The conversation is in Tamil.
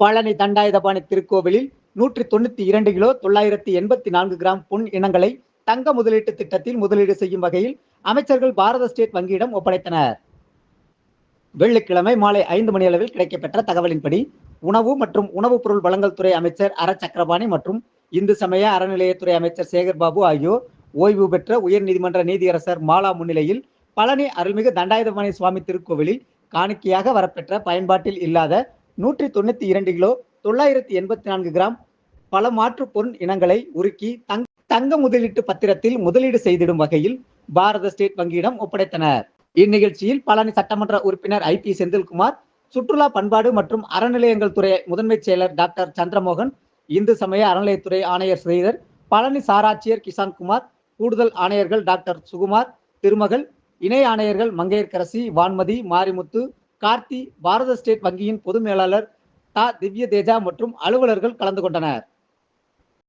பழனி தண்டாயுதபாணி திருக்கோவிலில் 192 கிலோ 984 கிராம் பொன் இனங்களை தங்க முதலீட்டு திட்டத்தில் முதலீடு செய்யும் வகையில் அமைச்சர்கள் பாரத ஸ்டேட் வங்கியிடம் ஒப்படைத்தனர். வெள்ளிக்கிழமை மாலை 5 மணி அளவில் கிடைக்கப்பெற்ற தகவலின்படி உணவு மற்றும் உணவுப் பொருள் வழங்கல் துறை அமைச்சர் அர சக்கரபாணி மற்றும் இந்து சமய அறநிலையத்துறை அமைச்சர் சேகர்பாபு ஆகியோர் ஓய்வு பெற்ற உயர்நீதிமன்ற நீதியரசர் மாலா முன்னிலையில் பழனி அருள்மிகு தண்டாயுதபாணி சுவாமி திருக்கோவிலில் காணிக்கையாக வரப்பெற்ற பயன்பாட்டில் இல்லாத 192 கிலோ 984 கிராம் பல மாற்று பொன் இனங்களை உருக்கி தங்க முதலீட்டு பத்திரத்தில் முதலீடு செய்திடும் வகையில் பாரத ஸ்டேட் வங்கியிடம் ஒப்படைத்தனர். இந்நிகழ்ச்சியில் பழனி சட்டமன்ற உறுப்பினர் ஐ. பி. செந்தில்குமார், சுற்றுலா பண்பாடு மற்றும் அறநிலையங்கள் துறை முதன்மை செயலர் டாக்டர் சந்திரமோகன், இந்து சமய அறநிலையத்துறை ஆணையர் ஸ்ரீதர், பழனி சாராட்சியர் கிஷான்குமார், கூடுதல் ஆணையர்கள் டாக்டர் சுகுமார், திருமகள், இணை ஆணையர்கள் மங்கையர்கரசி, வான்மதி, மாரிமுத்து, கார்த்தி, பாரத ஸ்டேட் வங்கியின் பொது மேலாளர் தா. திவ்ய தேஜா மற்றும் அலுவலர்கள் கலந்து கொண்டனர்.